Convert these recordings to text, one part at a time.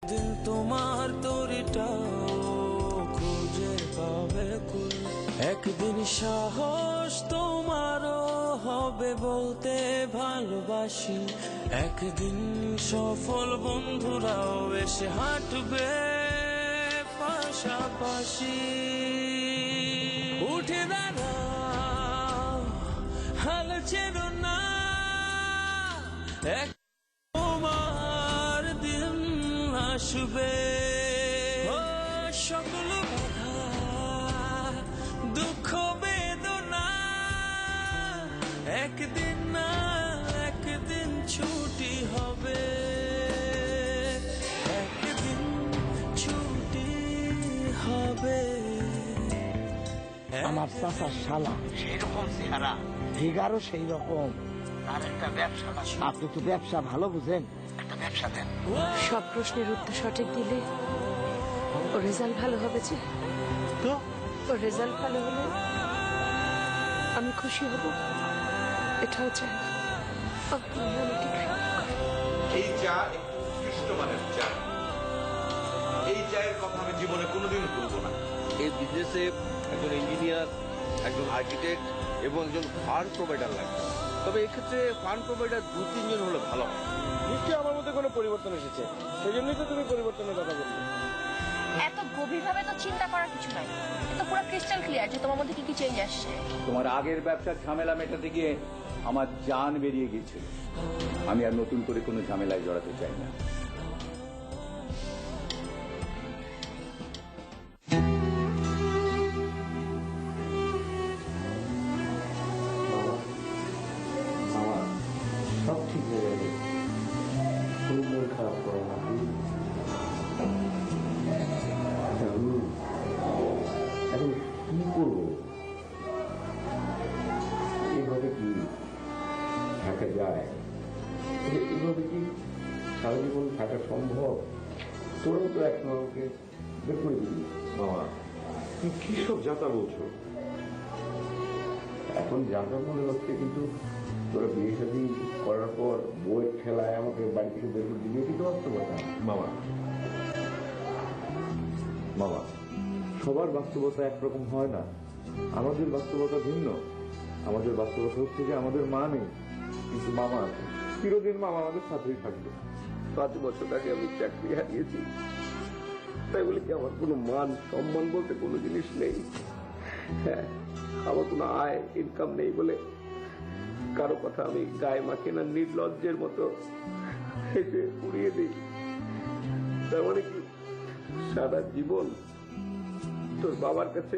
দিন তোমার তরিটাও খুঁজে পাবে কুল, একদিন সাহস তোমারও হবে বলতে ভালোবাসি, একদিন সফল বন্ধুরাও এসে হাঁটবে পাশাপাশি। উঠে দাঁড়াও, হাল ছেড়ো না, এক তোমার দিন আসবে। ও সকল বাধা দুঃখ বেদনা একদিন না একদিন ছুটি হবে, একদিন ছুটি হবে। আমার চাচার শালা সেরকম চেহারা, ফিগারও সেই রকম। তার একটা ব্যবসা আছে। আপনি তো ব্যবসা ভালো বুঝেন। একটা ব্যবসা দেন। সব প্রশ্নের উত্তর সঠিক দিলে ও রেজাল্ট ভালো হবে যে। তো ওর রেজাল্ট ভালো হলে আমি খুশি হব, এটাও চাই। এই চা একটু উৎকৃষ্ট মানের চা। এই চায়ের কথা আমি জীবনে কোনোদিন ভুলবো না। এই বিজনেসে একজন ইঞ্জিনিয়ার, একজন আর্কিটেক্ট এবং একজন ফান্ড প্রোভাইডার লাগবে। তবে এক্ষেত্রে ফান্ড প্রোভাইডার 2-3 জন হলে ভালো হয়। নিশ্চয়ই আমার মধ্যে কোনো পরিবর্তন এসেছে, সেই জন্যই তো তুমি পরিবর্তনের কথা বলছো। এত গভীরভাবে তো চিন্তা করার কিছু নাই, এটা পুরো ক্রিস্টাল ক্লিয়ার যে তোমার মধ্যে কি কি চেঞ্জ আসছে। তোমার আগের ব্যবসার ঝামেলা মেটাতে গিয়ে আমার জান বেরিয়ে গিয়েছিল। আমি আর নতুন করে কোনো ঝামেলায় জড়াতে চাই না। সব ঠিক হয়ে যাবে, খুব মন খারাপ করো না। এখন কি করবো? এইভাবে কি থাকা যায়? এইভাবে কি সারা জীবন থাকা সম্ভব? তোরাও তো একসময় আমাকে বের করে দিবি। মামা, তুমি কি সব যাতা বলছো? এখন যাতা মনে হচ্ছে, কিন্তু তোরা বিয়ে শাদী করার পর বইয়ের খেলায় আমাকে বাড়ি থেকে বের করে দিবি, কিন্তু বাস্তবতা। মামা, মামা, সবার বাস্তবতা একরকম হয় না। আমাদের বাস্তবতা ভিন্ন। আমাদের বাস্তবতা হচ্ছে যে আমাদের মা নেই, কিন্তু মামা আছে। চিরদিন মামা আমাদের সাথেই থাকবে। 5 বছর আগে আমি চাকরি হারিয়েছি, তাই বলে কি আমার কোনো মান সম্মান বলতে কোনো জিনিস নেই? হ্যাঁ, আমার কোনো আয় ইনকাম নেই বলে কারো কথা আমি গায়ে মাখি না, নির্লজ্জের মতো হেসে উড়িয়ে দিই। তার মানে কি সারা জীবন তোর বাবার কাছে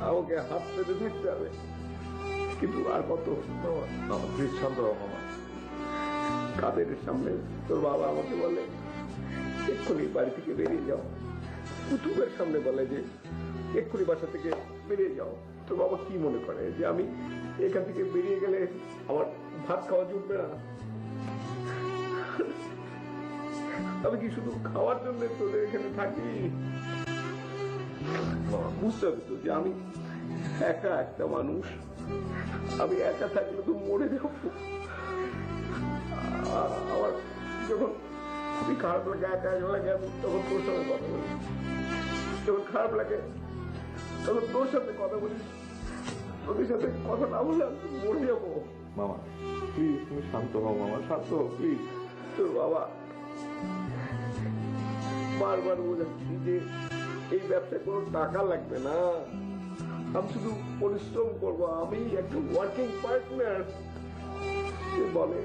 আমাকে হাত পেতে থাকতে হবে? কিন্তু আর কত? মামা প্লিজ শান্ত হও মামা। কাদের সামনে তোর বাবা আমাকে বলে এক্ষুনি বাড়ি থেকে বেরিয়ে যাও, কুতুবের সামনে বলে যে এক্ষুনি বাসা থেকে বেরিয়ে যাও। তোর বাবা কি মনে করে যে আমি এখান থেকে বেরিয়ে গেলে আমার ভাত খাওয়া জুটবে না? আমি কি শুধু খাওয়ার জন্য তোদের এখানে থাকি? বুঝতে হবে তো যে আমি একা একটা মানুষ। আমি একা থাকলে তো মরে যাবো। আমার যখন খুবই খারাপ লাগে, একা একা লাগে, আমি তখন তোর সাথে কথা বলি। যখন খারাপ লাগে তখন তোর সাথে কথা বলি। তোদের সাথে কথা না বলে আমি মরে যাবো। মামা প্লিজ তুমি শান্ত হও মামা, শান্ত হও প্লিজ। তোর বাবা বারবার বোঝাচ্ছি যে এই ব্যবসায় কোনো টাকা লাগবে না, আমি শুধু পরিশ্রম করবো। আমি একটা ওয়ার্কিং পার্টনার। সে বলে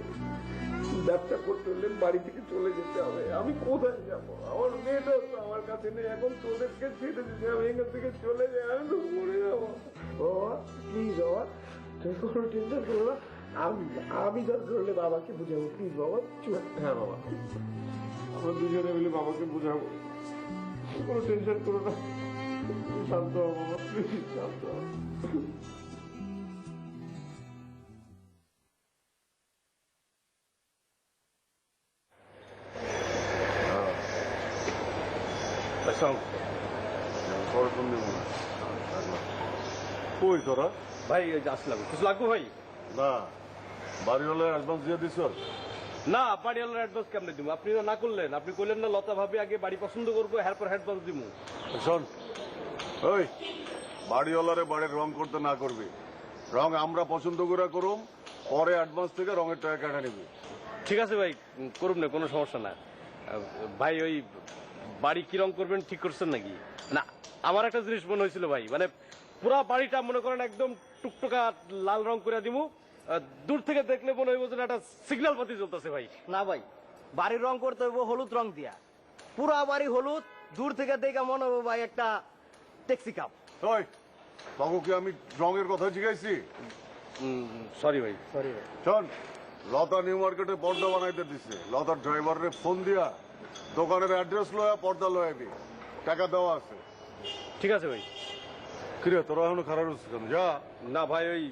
ব্যবসা করতে হলে বাড়ি থেকে চলে যেতে হবে। আমি কোথায় যাবো? আমার মেয়েটাও তো আমার কাছে নেই। এখন তোদেরকে ছেড়ে দিতে হবে, এখান থেকে চলে যায়, আমি তো মরে যাবো। বাবা প্লিজ, বাবা তুমি কোনো টেনশন করো না। আমি দরকার হলে বাবাকে বুঝাবো। প্লিজ বাবা চুপ। হ্যাঁ বাবা, আমরা দুজনে মিলে বাবাকে বোঝাবো। কোনো টেনশন করো না, শান্ত হও বাবা, প্লিজ শান্ত হও। কই তোরা? ভাই ওই যে আসলাম, কিছু লাগবো ভাই? না, বাড়িওয়ালা অ্যাডভান্স দিয়ে দিছ? না বাড়িওয়ালার অ্যাডভান্স কেমনে দিব? আপনি তো না করলেন, আপনি কইলেন না লতা ভাবি আগে বাড়ি পছন্দ করবো, এরপর অ্যাডভান্স দিব। শোন, ওই বাড়িওয়ালারে বাড়ির রং করতে না করবি, রং আমরা পছন্দ করে করুম, পরে অ্যাডভান্স থেকে রঙের টাকা কেটে নিবি। ঠিক আছে ভাই, করুন না, কোনো সমস্যা না। ভাই ওই বাড়ি কি রং করবেন ঠিক করছেন নাকি? না আমার একটা জিনিস মনে হয়েছিল ভাই, মানে পুরা বাড়িটা মনে করেন একদম টুকটুকা লাল রং করে দিমু, দূর থেকে দেখলে মনে হইব যে একটা সিগন্যাল বাতি জ্বলতেছে ভাই। না ভাই, বাড়ির রং করতে হইব হলুদ রং দিয়া, পুরা বাড়ি হলুদ, দূর থেকে দেখে মনে হবো ভাই একটা ট্যাক্সি কাপ। ওই তখন কি আমি রঙের কথা জিজ্ঞাসি? সরি ভাই। শোন, লতা নিউ মার্কেটে পর্দা বানাইতে দিছে, লতার ড্রাইভারে ফোন দিয়া দোকানের অ্যাড্রেস লয়া পর্দা লয়াবি, টাকা দেওয়া আছে। ঠিক আছে ভাই। কিরে তোরা এখনো খারাপ হচ্ছে কেন? যা। না ভাই, ওই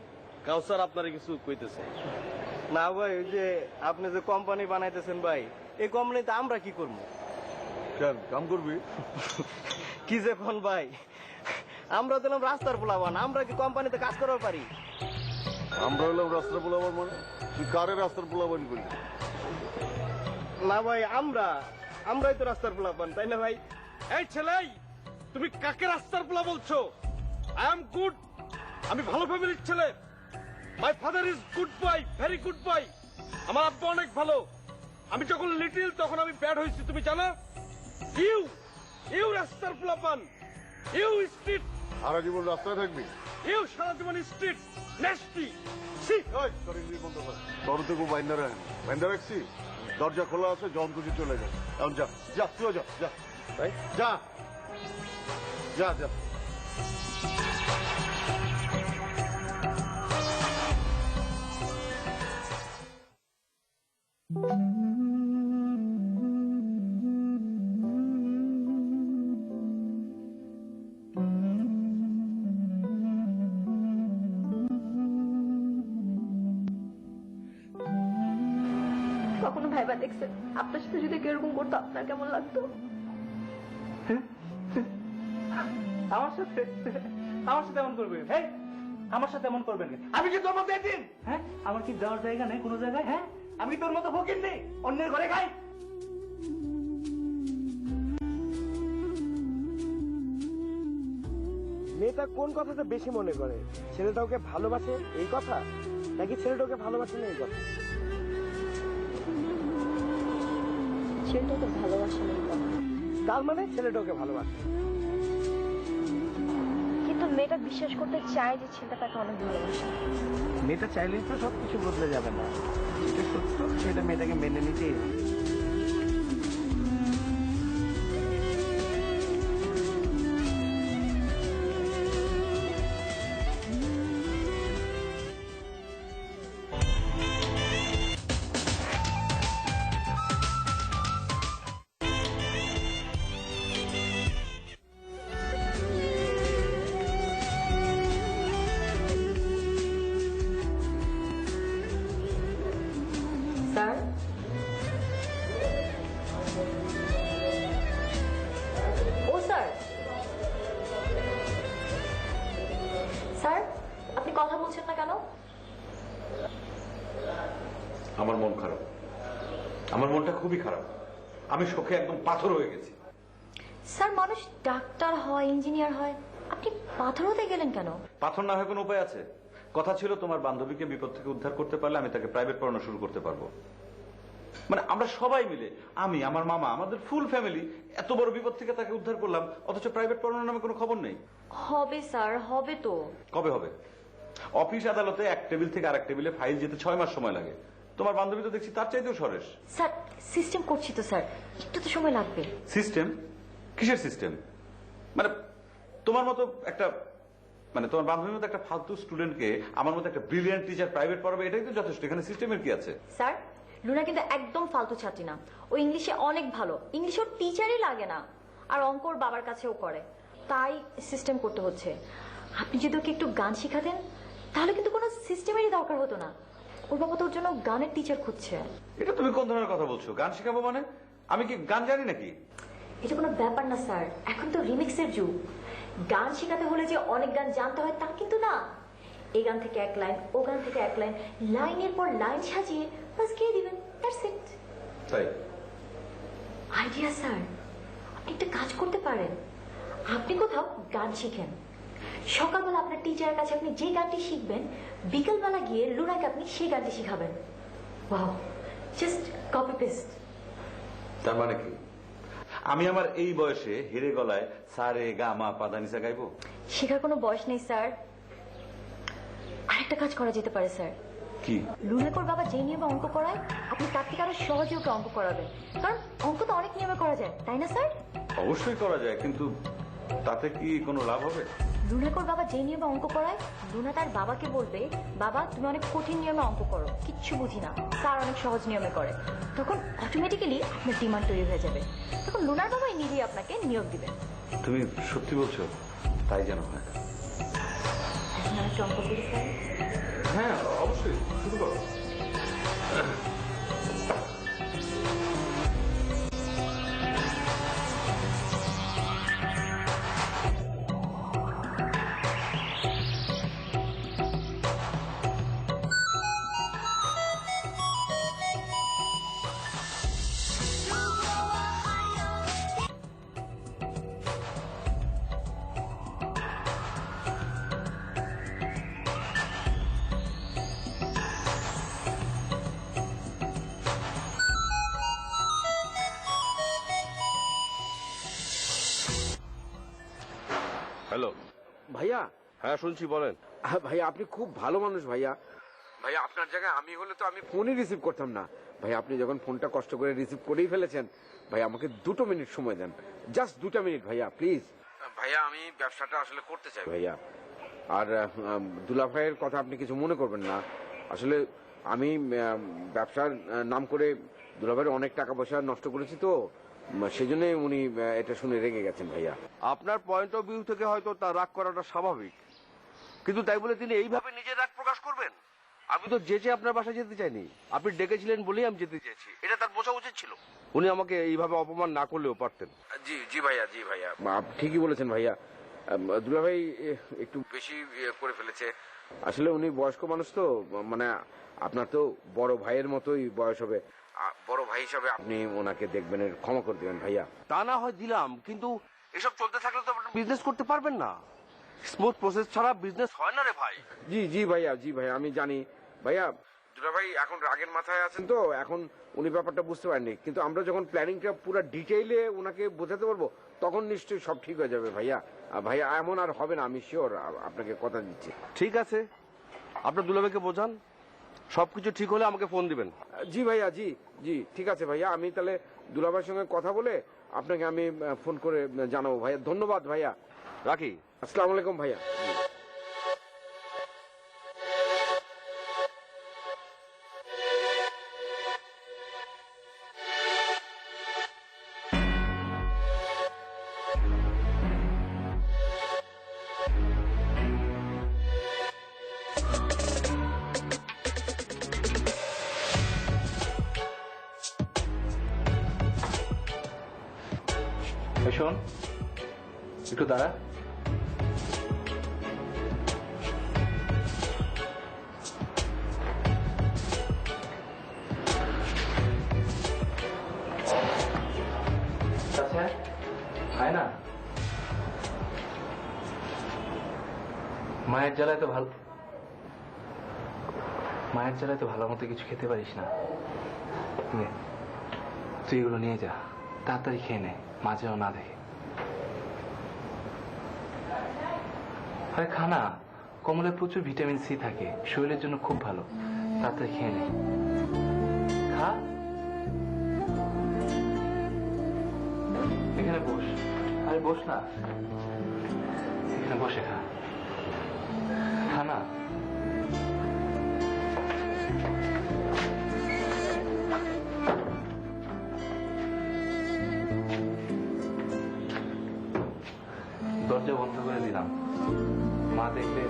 কাউসার আপনারা কিছু কইতেছে। না ভাই, ওই যে আপনি যে কোম্পানি বানাইতেছেন ভাই, এই কোম্পানিতে আমরা কি করবো? কেন কাম করবি? কি যে কোন ভাই, আমরা দিলাম রাস্তার পোলাবান, আমরা কি কোম্পানিতে কাজ করার পারি? আমরা হলাম রাস্তার পোলাবান মানে? তুই কারে রাস্তার পোলাবান করলি? না ভাই, আমরাই তো রাস্তার পোলাবান, তাই না ভাই? এই ছেলে, তুমি কাকে রাস্তার পোলা বলছো? আই এম গুড, আমি ভালো ফ্যামিলির ছেলে। My father is good boy, very good boy. আমার আব্বা অনেক ভালো। আমি যখন লিটিল তখন আমি ব্যাড হয়েছি, তুমি জানো? ইউ রাস্তার পোলাপান, ইউ স্ট্রিট, সারা জীবন রাস্তায় থাকবি? ইউ সারা জীবন স্ট্রিট নেস্টি। তোর তো খুব বাইন্দা রাখছি, দরজা খোলা আছে, জন খুশি চলে যা। এখন যা যা, তুইও যা, যা ভাই যা যা যা। কখনো ভাইবা দেখছেন আপনার সাথে যদি কেউ এরকম করতো আপনার কেমন লাগতো? আমার সাথে এমন করবে? হ্যাঁ, আমার সাথে এমন করবেন? আমি কি তোর মতো একদিন? হ্যাঁ, আমার কি যাওয়ার জায়গা নেই কোনো জায়গায়? হ্যাঁ, আমি তোর মতো ফকির নেই অন্যের ঘরে খাই? মেয়েটা কোন কথাটা বেশি মনে করে? ছেলেটা ওকে ভালোবাসে এই কথা, নাকি ছেলেটা ওকে ভালোবাসে না এই কথা? ছেলেটা তো ভালোবাসে না এই কথা। তার মানে ছেলেটা ওকে ভালোবাসে, কিন্তু মেয়েটা বিশ্বাস করতে চায় যে ছেলেটা তাকে অনেক ভালোবাসে। মেয়েটা চাইলেই তো সবকিছু বদলে যাবে না, যেটা সত্য সেটা মেয়েটাকে মেনে নিতেই হবে। স্যার, ও স্যার, স্যার আপনি কথা বলছেন না কেন? আমার মন খারাপ, আমার মনটা খুবই খারাপ। আমি শোকে একদম পাথর হয়ে গেছি। স্যার মানুষ ডাক্তার হয়, ইঞ্জিনিয়ার হয়, আপনি পাথর হতে গেলেন কেন? পাথর না হয় কোনো উপায় আছে? কথা ছিল তোমার বান্ধবীকে বিপদ থেকে উদ্ধার করতে পারলে আমি তাকে প্রাইভেট পড়ানো শুরু করতে পারবো। মানে আমরা সবাই মিলে, আমি, আমার মামা, আমাদের ফুল ফ্যামিলি এত বড় বিপদ থেকে তাকে উদ্ধার করলাম, অথচ প্রাইভেট পড়ানোর নামে কোনো খবর নেই। হবে স্যার, হবে তো। কবে হবে? অফিস আদালতে এক টেবিল থেকে আরেক টেবিলে ফাইল যেতে 6 মাস সময় লাগে। তোমার বান্ধবী তো দেখছি তার চাইতেও সরেস। স্যার সিস্টেম করছি তো স্যার, একটু তো সময় লাগবে। সিস্টেম? কিসের সিস্টেম? মানে তোমার মতো একটা, মানে তোমার বান্ধবীর মতো একটা ফালতু স্টুডেন্টকে আমার মতো একটা ব্রিলিয়ান্ট টিচার প্রাইভেট পড়াবে, এটাই তো যথেষ্ট। এখানে সিস্টেমের কি আছে? স্যার লুনা কিন্তু একদম ফালতু ছাত্রী না, ও ইংলিশে অনেক ভালো, ইংলিশ ওর টিচারই লাগে না, আর অঙ্ক ওর বাবার কাছেও করে, তাই সিস্টেম করতে হচ্ছে। আপনি যদি ওকে একটু গান শিখাতেন তাহলে কিন্তু কোনো সিস্টেমেরই দরকার হতো না। ওর বাবা তোর জন্য গানের টিচার খুঁজছে। এটা তুমি কোন ধরনের কথা বলছো? গান শেখাবো মানে? আমি কি গান জানি নাকি? এটা কোনো ব্যাপার না স্যার, এখন তো রিমিক্সের যুগ। গান শেখাতে হলে যে অনেক গান জানতে হয় তা কিন্তু না। এই গান থেকে এক লাইন, ও গান থেকে এক লাইন, লাইনের পর লাইন সাজিয়ে বাস গিয়ে দিবেন, দ্যাটস ইট। তাই আইডিয়া স্যার, আপনি একটা কাজ করতে পারেন। আপনি কোথাও গান শিখেন, সকালবেলা আপনার টিচারের কাছে আপনি যে গানটি শিখবেন, বিকেলবেলা গিয়ে লুনাকে আপনি সেই গানটি শিখাবেন। Wow, just copy paste. তার মানে কি আমি আমার এই বয়সে হেরে গলায় সারে গা মা পাদানিসা গাইবো? শেখার কোনো বয়স নেই স্যার। আরেকটা কাজ করা যেতে পারে স্যার। কি? লুনাকোর বাবা যে নিয়মে অঙ্ক করায়, আপনি তার থেকে আরো সহজে ওকে অঙ্ক করাবেন। কারণ অঙ্ক তো অনেক নিয়মে করা যায়, তাই না স্যার? অবশ্যই করা যায়, কিন্তু তাতে কি কোনো লাভ হবে? লুনাকোর বাবা যে নিয়মে অঙ্ক করায়, লুনা তার বাবাকে বলবে, বাবা তুমি অনেক কঠিন নিয়মে অঙ্ক করো, কিচ্ছু বুঝি না, স্যার অনেক সহজ নিয়মে করে। তখন অটোমেটিক্যালি আপনার ডিমান্ড তৈরি হয়ে যাবে। তখন লুনার বাবাই নিজেই আপনাকে নিয়োগ দিবেন। তুমি সত্যি বলছো? তাই যেন হয়। এখন আমি একটু অঙ্ক করি স্যার। হ্যাঁ অবশ্যই, শুরু করো। হ্যালো। ভাইয়া, হ্যাঁ শুনছি, বলেন। ভাইয়া আপনি খুব ভালো মানুষ ভাইয়া। ভাইয়া আপনার জায়গায় আমি হলে তো আমি ফোনই রিসিভ করতাম না। ভাই আপনি যখন ফোনটা কষ্ট করে রিসিভ করেই ফেলেছেন, ভাই আমাকে 2 মিনিট সময় দেন, জাস্ট 2 মিনিট ভাইয়া প্লিজ। ভাইয়া আমি ব্যবসাটা আসলে করতে চাই ভাইয়া। আর দুলা ভাইয়ের কথা আপনি কিছু মনে করবেন না। আসলে আমি ব্যবসার নাম করে দুলা ভাইয়ের অনেক টাকা পয়সা নষ্ট করেছি, তো সেই জন্য উনি এটা শুনে রেগে গেছেন ভাইয়া। আপনার পয়েন্ট অফ ভিউ থেকে হয়তো তার রাগ করাটা স্বাভাবিক, কিন্তু তাই বলে তিনি এইভাবে নিজের রাগ প্রকাশ করবেন? আমি তো যেচে আপনার বাসায় যেতে চাইনি, আপনি ডেকেছিলেন বলেই আমি যেতে চেয়েছি। এটা তার বোঝা উচিত ছিল। উনি আমাকে এইভাবে অপমান না করলেও পারতেন। জি জি ভাইয়া, জি ভাইয়া, ঠিকই বলেছেন ভাইয়া। দুলা ভাই একটু বেশি করে ফেলেছে। আসলে উনি বয়স্ক মানুষ তো, মানে আপনার তো বড় ভাইয়ের মতোই বয়স হবে, বড় ভাই হিসাবে আপনি ওনাকে দেখবেন, ক্ষমা করে দেবেন ভাইয়া। তা না হয় দিলাম, কিন্তু এসব চলতে থাকলে তো বিজনেস করতে পারবেন না। স্মুথ প্রসেস ছাড়া বিজনেস হয় না রে ভাই। জি জি ভাইয়া, জি ভাইয়া আমি জানি ভাইয়া। দুলা ভাই এখন রাগের মাথায় আছেন, তো এখন উনি ব্যাপারটা বুঝতে পারেননি, কিন্তু আমরা যখন প্ল্যানিংটা পুরো ডিটেইলে ওনাকে বোঝাতে পারবো, তখন নিশ্চয়ই সব ঠিক হয়ে যাবে ভাইয়া। ভাইয়া এমন আর হবে না, আমি শিওর, আপনাকে কথা দিচ্ছি। ঠিক আছে, আপনার দুলাভাইকে বোঝান, সবকিছু ঠিক হলে আমাকে ফোন দিবেন। জি ভাইয়া, জি জি ঠিক আছে ভাইয়া। আমি তাহলে দুলাভাইয়ের সঙ্গে কথা বলে আপনাকে আমি ফোন করে জানাবো ভাইয়া। ধন্যবাদ ভাইয়া, রাখি। আসসালামু আলাইকুম ভাইয়া। শোন, একটু দাঁড়া। আচ্ছা হয় না, মায়ের জ্বালায় তো ভালো মতো কিছু খেতে পারিস না। তুই এগুলো নিয়ে যা, তাড়াতাড়ি খেয়ে নে, মাঝেও না দেখে। আরে খানা, কমলে প্রচুর ভিটামিন সি থাকে, শরীরের জন্য খুব ভালো, তাড়াতাড়ি খেয়ে নে, খা। এখানে বস, আরে বস না, এখানে বসে খা, খানা। দরজা বন্ধ করে দিলাম, মা দেখলে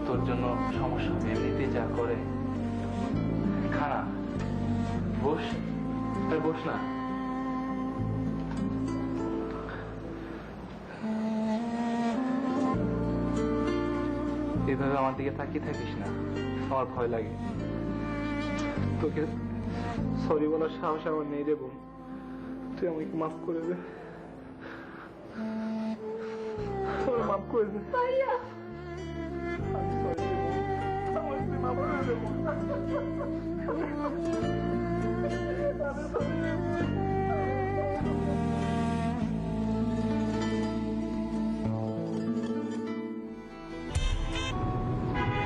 তোর জন্য সমস্যা হবে, এমনিতেই যা করে। খানা, বস, বস না। এভাবে আমার দিকে তাকিয়ে থাকিস না, আমার ভয় লাগে। তোকে সরি বলার সাহস আমার নেই রে বোন, তুই আমাকে মাফ করে দে, আমাকে মাফ করে দে। আমি sorry রে বোন, আমাকে তুই মাফ করে দে বোন।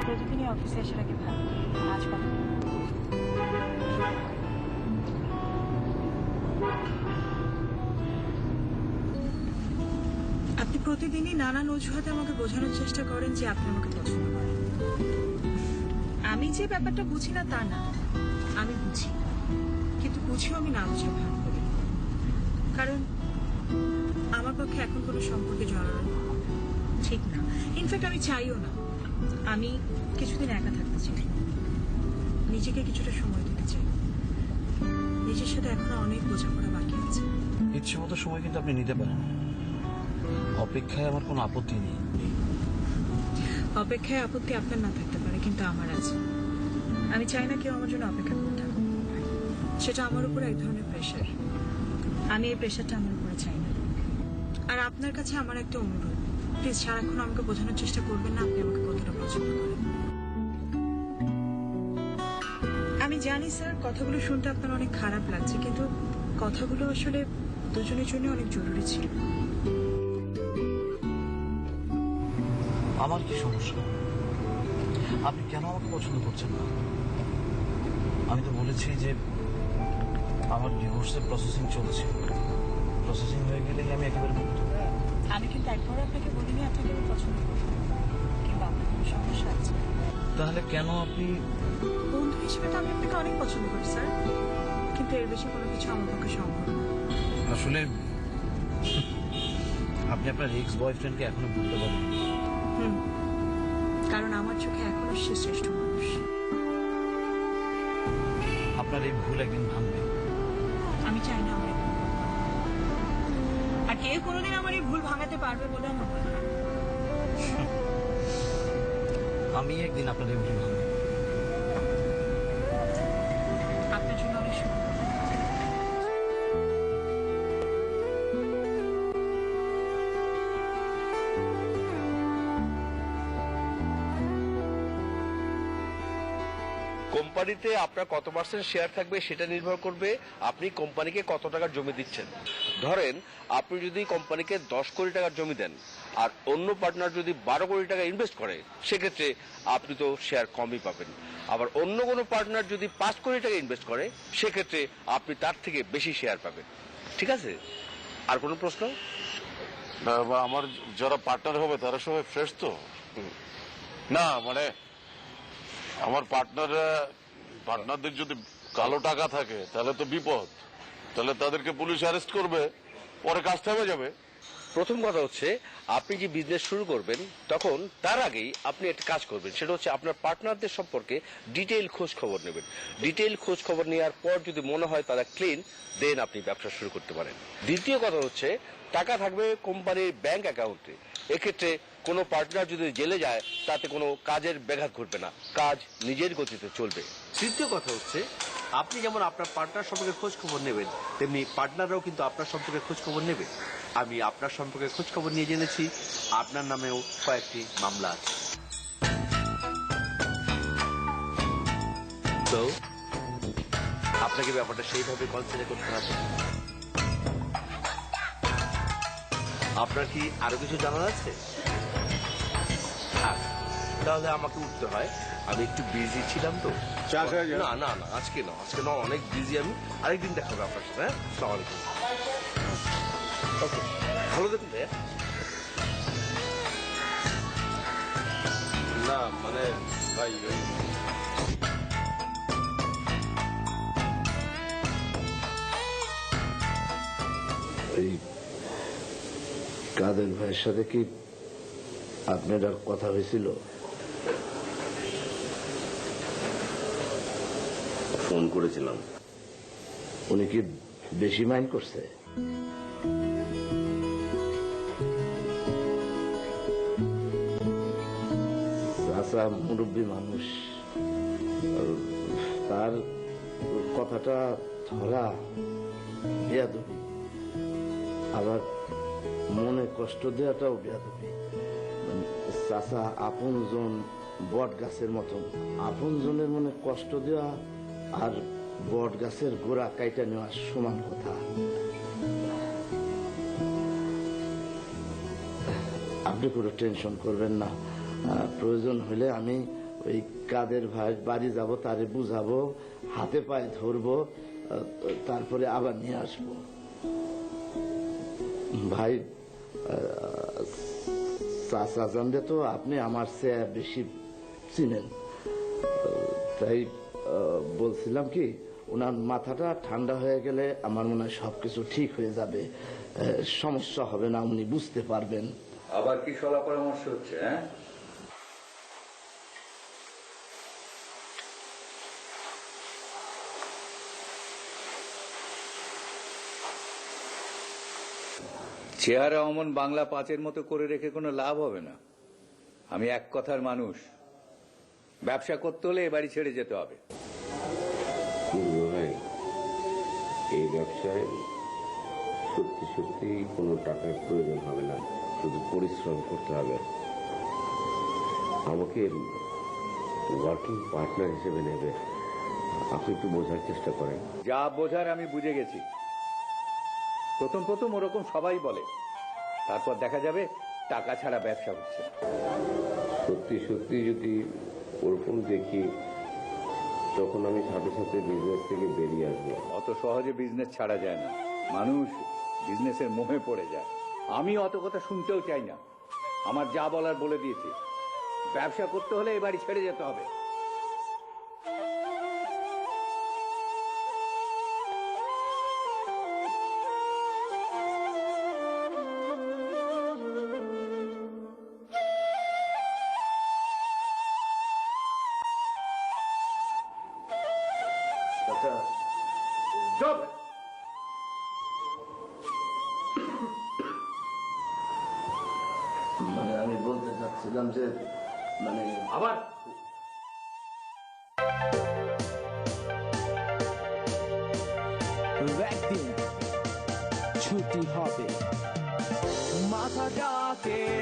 প্রতিদিনই অফিসে আসার আগে ভাবি আজ কথা আপনি প্রতিদিনই নানান অজুহাতে আমাকে বোঝানোর চেষ্টা করেন যে আপনি আমাকে পছন্দ করেন। আমি যে ব্যাপারটা বুঝি না তা না, আমি বুঝি, কিন্তু বুঝিও আমি না বুঝে ভান করি, কারণ আমার পক্ষে এখন কোনো সম্পর্কে জড়ানো ঠিক না। ইনফ্যাক্ট আমি চাইও না। আমি কিছুদিন একা থাকতে চাই, নিজেকে কিছুটা সময় দিতে চাই। নিজের সাথে এখনো অনেক বোঝাপড়া বাকি আছে। ইচ্ছে মতো সময় কিন্তু আপনি নিতে পারেন, অপেক্ষায় আমার কোনো আপত্তি নেই। অপেক্ষায় আপত্তি আপনার না থাকতে পারে, কিন্তু আমার আছে। আমি চাই না কেউ আমার জন্য অপেক্ষা করে থাকুক, সেটা আমার উপর এক ধরনের প্রেশার। আমি এই প্রেশারটা আমার উপরে চাই না। আর আপনার কাছে আমার একটা অনুরোধ, প্লিজ সারাক্ষণ আমাকে বোঝানোর চেষ্টা করবেন না আপনি আমাকে কতটা পছন্দ করেন। আমি জানি স্যার, কথাগুলো শুনতে আপনার অনেক খারাপ লাগছে, কিন্তু কথাগুলো আসলে দুজনের জন্য অনেক জরুরি ছিল। আমার কি সমস্যা? আপনি কেন আমাকে পছন্দ করছেন না? আমি তো বলেছি যে আমার ডিভোর্সের প্রসেসিং চলছে, প্রসেসিং হয়ে গেলেই আমি একেবারে মুক্ত। আমি কিন্তু একবারও আপনাকে বলিনি আপনাকে আমি পছন্দ করি, কিংবা আপনার কোনো সমস্যা আছে। তাহলে কেন আপনি? বন্ধু হিসেবে তো আমি আপনাকে অনেক পছন্দ করি স্যার, কিন্তু এর বেশি কোনো কিছু আমার পক্ষে সম্ভব না। আসলে আপনি আপনার এক্স বয়ফ্রেন্ডকে এখনো ভুলতে পারেন? কারণ আমার চোখে এখনো সে শ্রেষ্ঠ মানুষ। আপনার এই ভুল একদিন ভাঙবে। আমি চাই না আমার এই ভুল ভাঙা। আর কেউ কোনোদিন আমার এই ভুল ভাঙাতে পারবে বলে আমার মনে হয় না। আমি একদিন আপনার এই ভুল ভাঙবো। আপনার জন্য অনেক শুভকামনা। কোম্পানিতে আপনার কত পার্সেন্ট শেয়ার থাকবে সেটা নির্ভর করবে আপনি কোম্পানিকে কত টাকার জমি দিচ্ছেন। ধরেন আপনি যদি কোম্পানিকে 10 কোটি টাকার জমি দেন আর অন্য পার্টনার যদি 12 কোটি টাকা ইনভেস্ট করে, সেক্ষেত্রে আপনি তো শেয়ার কমই পাবেন। আবার অন্য কোনো পার্টনার যদি 5 কোটি টাকা ইনভেস্ট করে, সেক্ষেত্রে আপনি তার থেকে বেশি শেয়ার পাবেন। ঠিক আছে? আর কোনো প্রশ্ন? আমার যারা পার্টনার হবে তারা সবাই ফ্রেশ তো? না মানে আমার পার্টনারদের যদি কালো টাকা থাকে তাহলে তো বিপদ, তাহলে তাদেরকে পুলিশ অ্যারেস্ট করবে, পরে কাজ থেমে যাবে। প্রথম কথা হচ্ছে, আপনি যে বিজনেস শুরু করবেন তখন তার আগেই আপনি একটা কাজ করবেন, সেটা হচ্ছে আপনার পার্টনারদের সম্পর্কে ডিটেইল খোঁজ খবর নেবেন। ডিটেইল খোঁজ খবর নেওয়ার পর যদি মনে হয় তারা ক্লিন, দেন আপনি ব্যবসা শুরু করতে পারেন। দ্বিতীয় কথা হচ্ছে, টাকা থাকবে কোম্পানির ব্যাংক অ্যাকাউন্টে। এক্ষেত্রে কোনো পার্টনার যদি জেলে যায় তাতে কোনো কাজের ব্যাঘাত ঘটবে না, কাজ নিজের গতিতে চলবে। তৃতীয় কথা হচ্ছে, আপনি যেমন আপনার পার্টনার সম্পর্কে খোঁজ খবর নেবেন, তেমনি পার্টনাররাও কিন্তু আপনার সম্পর্কে খোঁজ খবর নেবে। আমি আপনার সম্পর্কে খোঁজ খবর নিয়ে জেনেছি আপনার নামেও কয়েকটি মামলা আছে। তো আপনাকে ব্যাপারটা সেইভাবে কনসিডার করতে হবে। আপনার কি আরো কিছু জানার আছে? তাহলে আমাকে উঠতে হয়, আমি একটু বিজি ছিলাম তো। না না না, আজকে না, অনেক বিজি আমি। আরেকদিন দেখা হবে আপনার সাথে। হ্যাঁ, আসসালামু আলাইকুম। ওকে, ভালো দেখুন ভাইয়া। না মানে ভাই এই কাদের ভাইয়ের সাথে কি আপনার আর কথা হয়েছিল? ফোন করেছিলাম। উনি কি বেশি মাইন্ড করছে? চাচা মুরব্বী মানুষ, তার কথাটা ধরা বেয়াদবি, আবার মনে কষ্ট দেওয়াটাও বেয়াদবি। চাচা আপনজন বট গাছের মতন, আপনজনের মনে কষ্ট দেওয়া আর বট গাছের গোড়া কাইটা নেওয়া সমান কথা। আপনি কোনো টেনশন করবেন না, প্রয়োজন হলে আমি ওই কাদের ভাই বাড়ি যাব, তারে বুঝাবো, হাতে পায়ে ধরবো, তারপরে আবার নিয়ে আসবো। ভাই চাচা জানলে তো আপনি আমার চেয়ে বেশি চিনেন, তাই বলছিলাম কি ওনার মাথাটা ঠান্ডা হয়ে গেলে আমার মনে হয় সবকিছু ঠিক হয়ে যাবে, সমস্যা হবে না, উনি বুঝতে পারবেন। আবার কি সলা পরামর্শ হচ্ছে? হ্যাঁ, চেহারা অমন বাংলা পাঁচের মতো করে রেখে কোনো লাভ হবে না। আমি এক কথার মানুষ, ব্যবসা করতে হলে এ বাড়ি ছেড়ে যেতে হবে। ভাই, এই ব্যবসায় সত্যি সত্যি কোনো টাকার প্রয়োজন হবে না, শুধু পরিশ্রম করতে হবে। আমাকে ওয়ার্কিং পার্টনার হিসেবে নেবে, আপনি একটু বোঝার চেষ্টা করেন। যা বোঝার আমি বুঝে গেছি। প্রথম প্রথম ওরকম সবাই বলে, তারপর দেখা যাবে টাকা ছাড়া ব্যবসা হচ্ছে। সত্যি সত্যি যদি ওরকম দেখি, তখন আমি সাথে সাথে বিজনেস থেকে বেরিয়ে আসবো। অত সহজে বিজনেস ছাড়া যায় না, মানুষ বিজনেসের মোহে পড়ে যায়। আমি অত কথা শুনতেও চাই না, আমার যা বলার বলে দিয়েছি। ব্যবসা করতে হলে এ বাড়ি ছেড়ে যেতে হবে। মানে আমি বলতে চাচ্ছিলাম যে মানে আবার